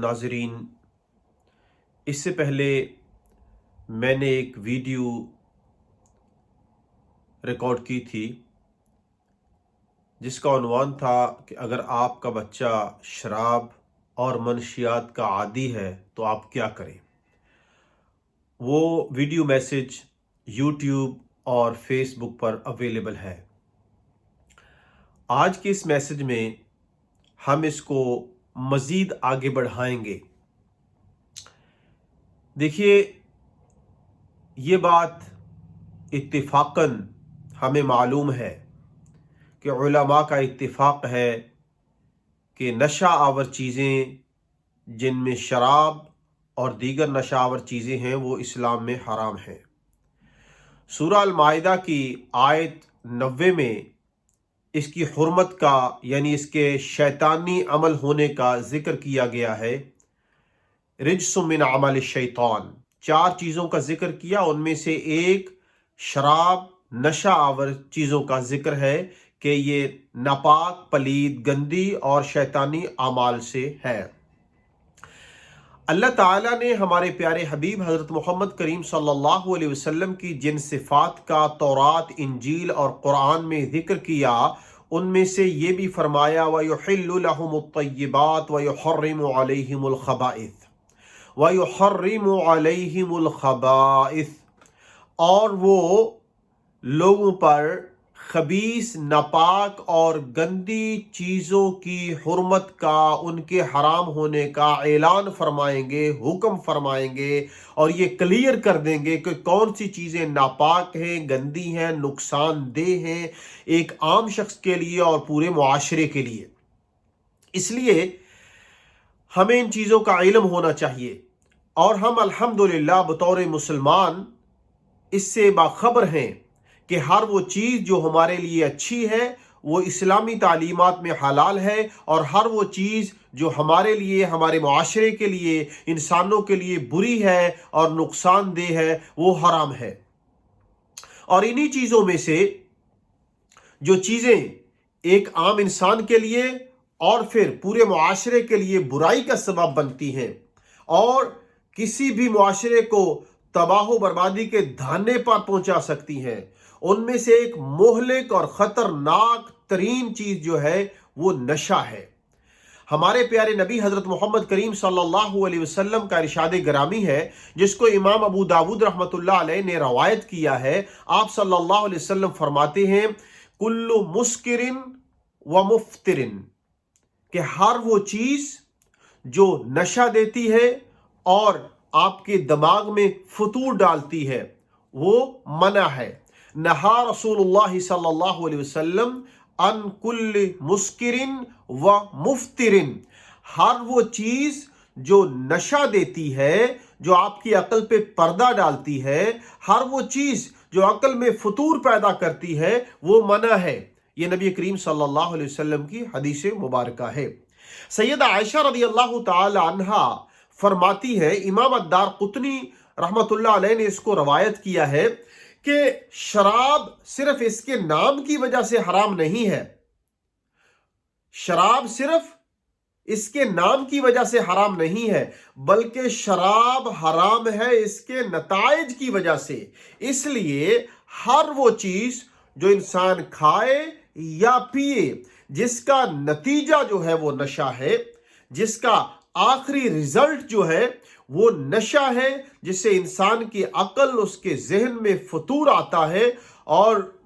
नाज़रीन, इससे पहले मैंने एक वीडियो रिकॉर्ड की थी जिसका उन्वान था कि अगर आपका बच्चा शराब और मनशियात का आदी है तो आप क्या करें। वो वीडियो मैसेज यूट्यूब और फेसबुक पर अवेलेबल है। आज के इस मैसेज में हम इसको मज़ीद आगे बढ़ाएंगे। देखिए, ये बात इत्तिफाकन हमें मालूम है कि उलमा का इत्तिफाक है कि नशा आवर चीज़ें जिनमें शराब और दीगर नशा आवर चीज़ें हैं वो इस्लाम में हराम हैं। सूरह अल-माइदा की आयत 90 में इसकी हुर्मत का यानी इसके शैतानी अमल होने का जिक्र किया गया है। रिज्सुम मिन अमल शैतान, 4 चीज़ों का जिक्र किया, उनमें से एक शराब नशा आवर चीज़ों का जिक्र है कि ये नापाक, पलीद, गंदी और शैतानी अमाल से है। अल्लाह ताला ने हमारे प्यारे हबीब हज़रत मोहम्मद करीम सल्लल्लाहु अलैहि वसल्लम की जिन सिफ़ात का तौरात, इंजील और कुरान में जिक्र किया, उनमें से ये भी फरमाया वयुहिल्लु लहुमुत-तय्यिबात वयुहर्रिमु अलैहिमुल खबाइथ वयुहर्रिमु अलैहिमुल खबाइथ, और वो लोगों पर खबीस, नापाक और गंदी चीज़ों की हुर्मत का, उनके हराम होने का ऐलान फरमाएंगे, हुक्म फरमाएंगे और ये क्लियर कर देंगे कि कौन सी चीज़ें नापाक हैं, गंदी हैं, नुकसानदेह हैं एक आम शख्स के लिए और पूरे मुआशरे के लिए। इसलिए हमें इन चीज़ों का इल्म होना चाहिए और हम अल्हम्दुलिल्लाह बतौर मुसलमान इससे बाखबर हैं कि हर वो चीज़ जो हमारे लिए अच्छी है वो इस्लामी तालीमात में हलाल है, और हर वो चीज़ जो हमारे लिए, हमारे मुआशरे के लिए, इंसानों के लिए बुरी है और नुकसानदेह है वो हराम है। और इन्हीं चीज़ों में से जो चीज़ें एक आम इंसान के लिए और फिर पूरे मुआशरे के लिए बुराई का सबब बनती हैं और किसी भी मुआशरे को तबाह बर्बादी के धाने पर पहुंचा सकती हैं, उनमें से एक मोहलिक और ख़तरनाक तरीन चीज़ जो है वो नशा है। हमारे प्यारे नबी हज़रत मोहम्मद करीम सल्लल्लाहु अलैहि वसल्लम का इरशाद ग्रामी है, जिसको इमाम अबू दाऊद रहमतुल्लाह अलैह ने रवायत किया है। आप सल्लल्लाहु अलैहि वसल्लम फरमाते हैं कुल्लु मुस्किरिन व मुफ्तिरिन, कि हर वो चीज़ जो नशा देती है और आपके दिमाग में फतूर डालती है वो मना है। नहा रसूलुल्लाह सल्लल्लाहु अलैहि वसल्लम अन कुल्ल मुस्किरिन व मुफ्तिरिन, हर वो चीज़ जो नशा देती है, जो आपकी अकल पे पर्दा डालती है, हर वो चीज़ जो अकल में फतूर पैदा करती है वो मना है। ये नबी करीम सल्लल्लाहु अलैहि वसल्लम की हदीस मुबारका है। सैयदा आयशा रज़ियल्लाहु ताला अन्हा फरमाती है, इमाम अद्दारक़ुतनी रहमतुल्लाह अलैह ने इसको रवायत किया है कि शराब सिर्फ इसके नाम की वजह से हराम नहीं है, शराब सिर्फ इसके नाम की वजह से हराम नहीं है, बल्कि शराब हराम है इसके नताइज की वजह से। इसलिए हर वो चीज जो इंसान खाए या पिए जिसका नतीजा जो है वो नशा है, जिसका आखिरी रिजल्ट जो है वो नशा है, जिससे इंसान की अकल, उसके जहन में फतूर आता है और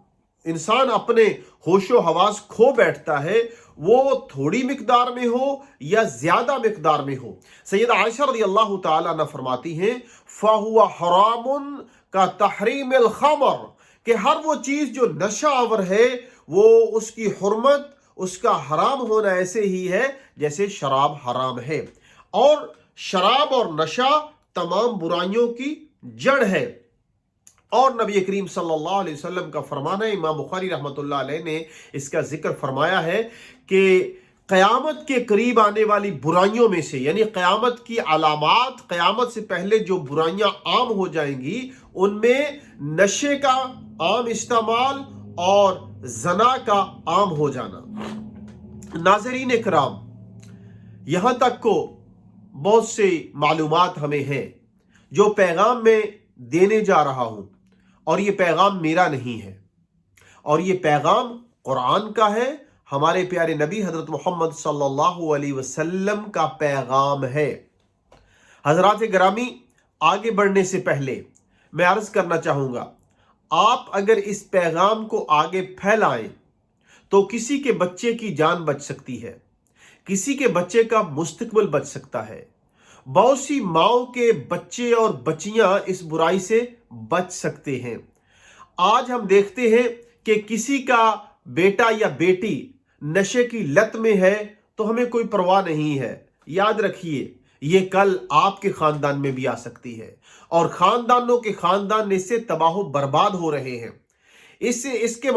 इंसान अपने होशो हवास खो बैठता है, वो थोड़ी मिकदार में हो या ज्यादा मिकदार में हो। सैयदा आयशा रज़ियल्लाहु ताला अन्हा फरमाती हैं फहुवा हरामुन का तहरीमिल खमर, कि हर वो चीज जो नशा आवर है वो उसकी हुर्मत, उसका हराम होना ऐसे ही है जैसे शराब हराम है। और शराब और नशा तमाम बुराइयों की जड़ है। और नबी करीम सल्लल्लाहु अलैहि वसल्लम का फरमाना है, इमाम बुखारी रहमतुल्लाह अलैह ने इसका जिक्र फरमाया है कि क़यामत के करीब आने वाली बुराइयों में से, यानी क़यामत की अलामात, क़यामत से पहले जो बुराइयां आम हो जाएंगी उनमें नशे का आम इस्तेमाल और जना का आम हो जाना। नाज़रीन इकराम, यहाँ तक को بہت سے मालूमात हमें हैं जो पैगाम मैं देने जा रहा हूं, और ये पैगाम मेरा नहीं है, और ये पैगाम कुरान का है, हमारे प्यारे नबी हजरत मोहम्मद सल्लल्लाहु अलैहि वसल्लम का पैगाम है। हजरात गिरामी, आगे बढ़ने से पहले मैं अर्ज करना चाहूँगा, आप अगर इस पैगाम को आगे फैलाएं तो किसी के बच्चे की जान बच सकती है, किसी के बच्चे का मुस्तकबिल बच सकता है। बहुत सी माओं के बच्चे और बच्चियां इस बुराई से बच सकते हैं। आज हम देखते हैं कि किसी का बेटा या बेटी नशे की लत में है तो हमें कोई परवाह नहीं है। याद रखिए, ये कल आपके खानदान में भी आ सकती है, और खानदानों के खानदान इससे तबाह बर्बाद हो रहे हैं। इसी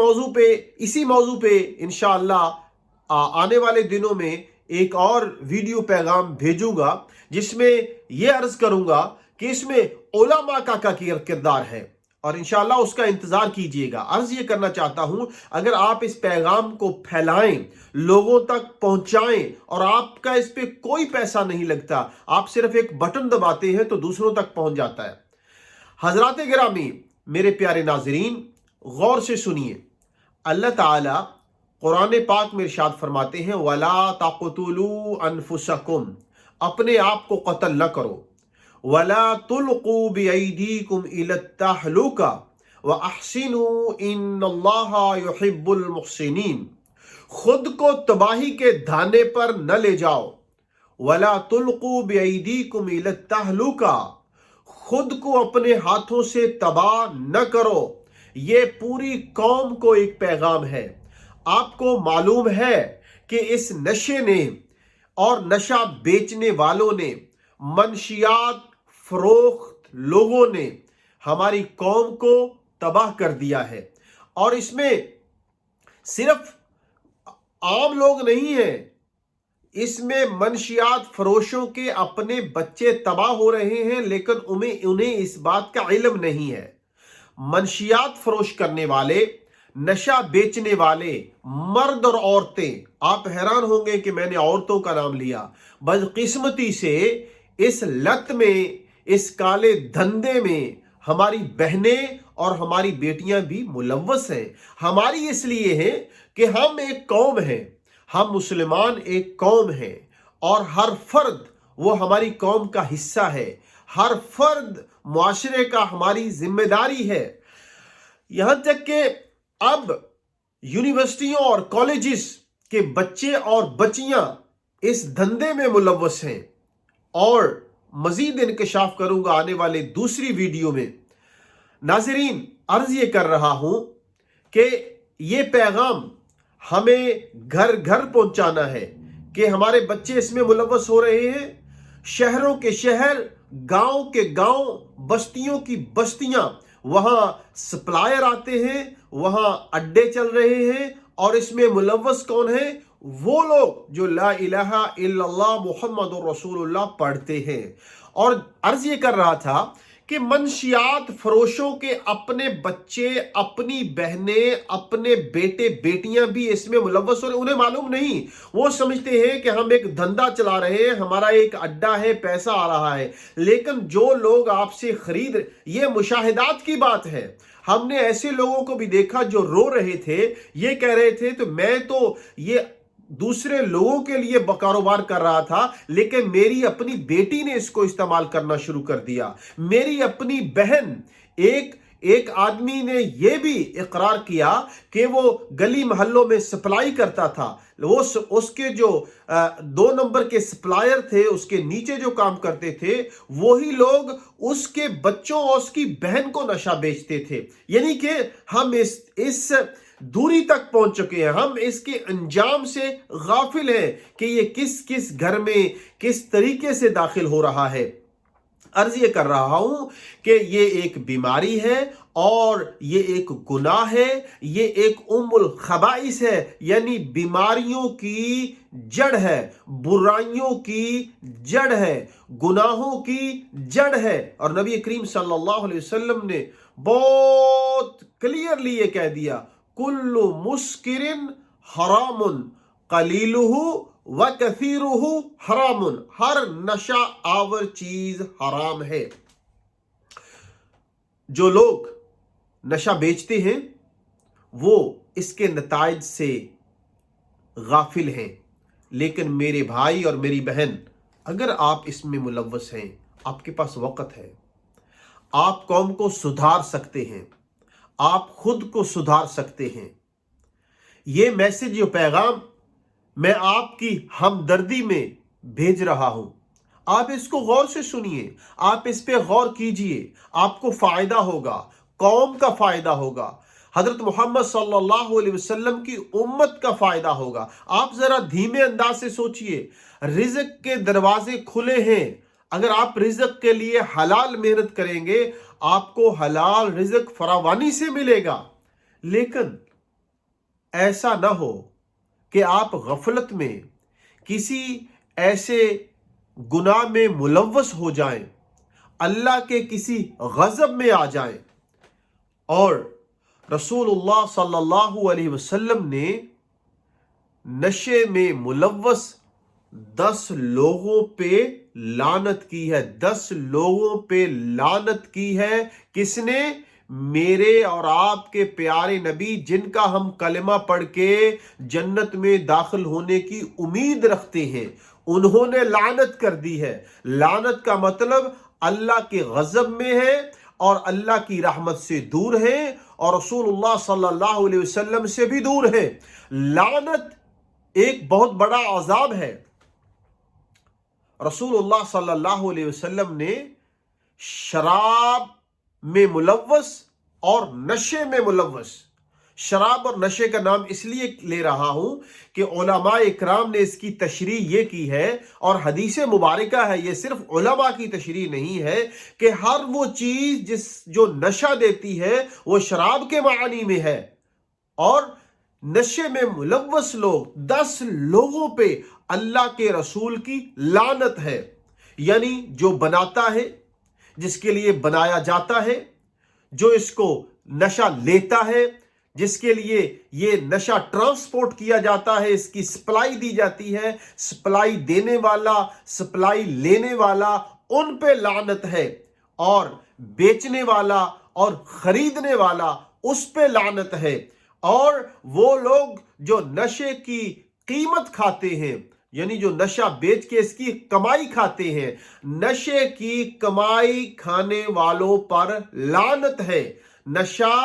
मौजू पे इंशाअल्लाह आने वाले दिनों में एक और वीडियो पैगाम भेजूंगा, जिसमें यह अर्ज करूंगा कि इसमें उलमा का किरदार है, और इंशाअल्लाह उसका इंतजार कीजिएगा। अर्ज ये करना चाहता हूं, अगर आप इस पैगाम को फैलाएं, लोगों तक पहुंचाएं, और आपका इस पे कोई पैसा नहीं लगता, आप सिर्फ एक बटन दबाते हैं तो दूसरों तक पहुंच जाता है। हजरात गिरामी, मेरे प्यारे नाजरीन, गौर से सुनिए। अल्लाह ताला कुरान पाक में इरशाद फरमाते हैं, वला तक़तुलू अनफुसकुम, अपने आप को कत्ल न करो, वला तुल्कू बिअयदीकुम इला तहलुका व अहसिनु इन्नल्लाहा युहिब्बुल मुहसिनीन, खुद को तबाही के धाने पर न ले जाओ। वला तुल्कू बिअयदीकुम इला तहलुका, खुद को अपने हाथों से तबाह न करो। ये पूरी कौम को एक पैगाम है। आपको मालूम है कि इस नशे ने और नशा बेचने वालों ने, मनशियात फरोख्त लोगों ने हमारी कौम को तबाह कर दिया है। और इसमें सिर्फ आम लोग नहीं हैं, इसमें मनशियात फरोशों के अपने बच्चे तबाह हो रहे हैं, लेकिन उन्हें इस बात का इल्म नहीं है। मनशियात फरोश करने वाले, नशा बेचने वाले मर्द और औरतें, आप हैरान होंगे कि मैंने औरतों का नाम लिया, बदकिस्मती से इस लत में, इस काले धंधे में हमारी बहनें और हमारी बेटियां भी मुलव्वस हैं। हमारी इसलिए है कि हम एक कौम हैं, हम मुसलमान एक कौम हैं, और हर फर्द वो हमारी कौम का हिस्सा है। हर फर्द मुआशरे का हमारी जिम्मेदारी है। यहां तक कि अब यूनिवर्सिटियों और कॉलेजेस के बच्चे और बच्चियां इस धंधे में मुलव्वस हैं, और मजीद इंकशाफ करूंगा आने वाले दूसरी वीडियो में। नाजरीन, अर्ज ये कर रहा हूं कि ये पैगाम हमें घर घर पहुंचाना है कि हमारे बच्चे इसमें मुलव्वस हो रहे हैं। शहरों के शहर, गांव के गांव, बस्तियों की बस्तियां, वहां सप्लायर आते हैं, वहां अड्डे चल रहे हैं, और इसमें मुलव्वस कौन है? वो लोग जो ला इलाहा इल्लल्लाह मुहम्मदुर रसूलुल्लाह पढ़ते हैं। और अर्ज ये कर रहा था कि मनशियात फरोशों के अपने बच्चे, अपनी बहनें, अपने बेटे बेटियां भी इसमें मुलव्वस हो रहे। उन्हें मालूम नहीं, वो समझते हैं कि हम एक धंधा चला रहे हैं, हमारा एक अड्डा है, पैसा आ रहा है। लेकिन जो लोग आपसे खरीद, ये मुशाहिदात की बात है। हमने ऐसे लोगों को भी देखा जो रो रहे थे, ये कह रहे थे तो मैं तो ये दूसरे लोगों के लिए कारोबार कर रहा था, लेकिन मेरी अपनी बेटी ने इसको इस्तेमाल करना शुरू कर दिया। मेरी अपनी बहन, एक आदमी ने यह भी इकरार किया कि वो गली मोहल्लों में सप्लाई करता था। वो उसके जो 2 नंबर के सप्लायर थे, उसके नीचे जो काम करते थे, वही लोग उसके बच्चों और उसकी बहन को नशा बेचते थे। यानी कि हम इस दूरी तक पहुंच चुके हैं, हम इसके अंजाम से गाफिल हैं कि ये किस किस घर में किस तरीके से दाखिल हो रहा है। अर्ज ये कर रहा हूं कि ये एक बीमारी है, और ये एक गुनाह है, ये एक उम्मुल खबाइस है, यानी बीमारियों की जड़ है, बुराइयों की जड़ है, गुनाहों की जड़ है। और नबी करीम सल्लल्लाहु अलैहि वसल्लम ने बहुत क्लियरली ये कह दिया, कुल्लु मुस्किरिन हरामुन कलीलुहु وَكَثِيرُهُ حرام، ہر نشہ آور چیز حرام ہے۔ جو لوگ نشہ بیچتے ہیں وہ اس کے نتائج سے غافل ہیں، لیکن میرے بھائی اور میری بہن، اگر آپ اس میں ملوث ہیں، آپ کے پاس وقت ہے، آپ قوم کو سدھار سکتے ہیں، آپ خود کو سدھار سکتے ہیں۔ یہ میسج، یہ پیغام میں آپ کی ہمدردی میں بھیج رہا ہوں، آپ اس کو غور سے سنیے، آپ اس پہ غور کیجئے، آپ کو فائدہ ہوگا، قوم کا فائدہ ہوگا، حضرت محمد صلی اللہ علیہ وسلم کی امت کا فائدہ ہوگا۔ آپ ذرا دھیمے انداز سے سوچئے، رزق کے دروازے کھلے ہیں، اگر آپ رزق کے لیے حلال محنت کریں گے آپ کو حلال رزق فراوانی سے ملے گا، لیکن ایسا نہ ہو کہ آپ غفلت میں کسی ایسے گناہ میں ملوث ہو جائیں، اللہ کے کسی غضب میں آ جائیں۔ اور رسول اللہ صلی اللہ علیہ وسلم نے نشے میں ملوث 10 لوگوں پہ لعنت کی ہے، 10 لوگوں پہ لعنت کی ہے۔ کس نے؟ میرے اور آپ کے پیارے نبی، جن کا ہم کلمہ پڑھ کے جنت میں داخل ہونے کی امید رکھتے ہیں، انہوں نے لعنت کر دی ہے۔ لعنت کا مطلب اللہ کے غضب میں ہے اور اللہ کی رحمت سے دور ہیں، اور رسول اللہ صلی اللہ علیہ وسلم سے بھی دور ہیں۔ لعنت ایک بہت بڑا عذاب ہے۔ رسول اللہ صلی اللہ علیہ وسلم نے شراب میں ملوث اور نشے میں ملوث، شراب اور نشے کا نام اس لیے لے رہا ہوں کہ علماء اکرام نے اس کی تشریح یہ کی ہے، اور حدیث مبارکہ ہے، یہ صرف علماء کی تشریح نہیں ہے، کہ ہر وہ چیز جو نشہ دیتی ہے وہ شراب کے معنی میں ہے، اور نشے میں ملوث لوگ 10 لوگوں پہ اللہ کے رسول کی لعنت ہے۔ یعنی جو بناتا ہے، جس کے لیے بنایا جاتا ہے، جو اس کو نشہ لیتا ہے، جس کے لیے یہ نشہ ٹرانسپورٹ کیا جاتا ہے، اس کی سپلائی دی جاتی ہے، سپلائی دینے والا، سپلائی لینے والا، ان پہ لعنت ہے، اور بیچنے والا اور خریدنے والا، اس پہ لعنت ہے۔ اور وہ لوگ جو نشے کی قیمت کھاتے ہیں، یعنی جو نشہ بیچ کے اس کی کمائی کھاتے ہیں، نشے کی کمائی کھانے والوں پر لعنت ہے۔ نشہ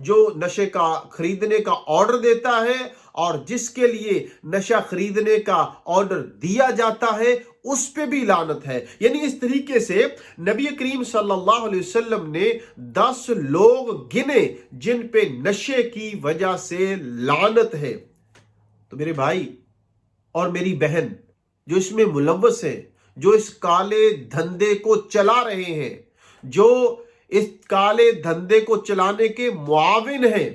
جو نشے کا خریدنے کا آرڈر دیتا ہے اور جس کے لیے نشہ خریدنے کا آرڈر دیا جاتا ہے، اس پہ بھی لعنت ہے۔ یعنی اس طریقے سے نبی کریم صلی اللہ علیہ وسلم نے 10 لوگ گنے جن پہ نشے کی وجہ سے لعنت ہے۔ تو میرے بھائی اور میری بہن جو اس میں ملوث ہیں، جو اس کالے دھندے کو چلا رہے ہیں، جو اس کالے دھندے کو چلانے کے معاون ہیں،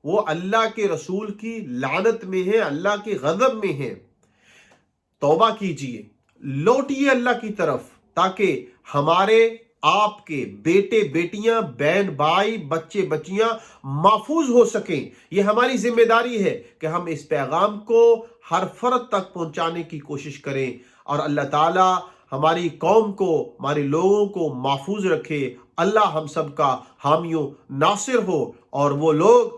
وہ اللہ کے رسول کی لعنت میں ہیں، اللہ کے غضب میں ہیں۔ توبہ کیجئے، لوٹیے اللہ کی طرف، تاکہ ہمارے آپ کے بیٹے بیٹیاں، بہن بھائی، بچے بچیاں محفوظ ہو سکیں۔ یہ ہماری ذمہ داری ہے کہ ہم اس پیغام کو ہر فرد تک پہنچانے کی کوشش کریں، اور اللہ تعالی ہماری قوم کو، ہمارے لوگوں کو محفوظ رکھے۔ اللہ ہم سب کا حامی و ناصر ہو، اور وہ لوگ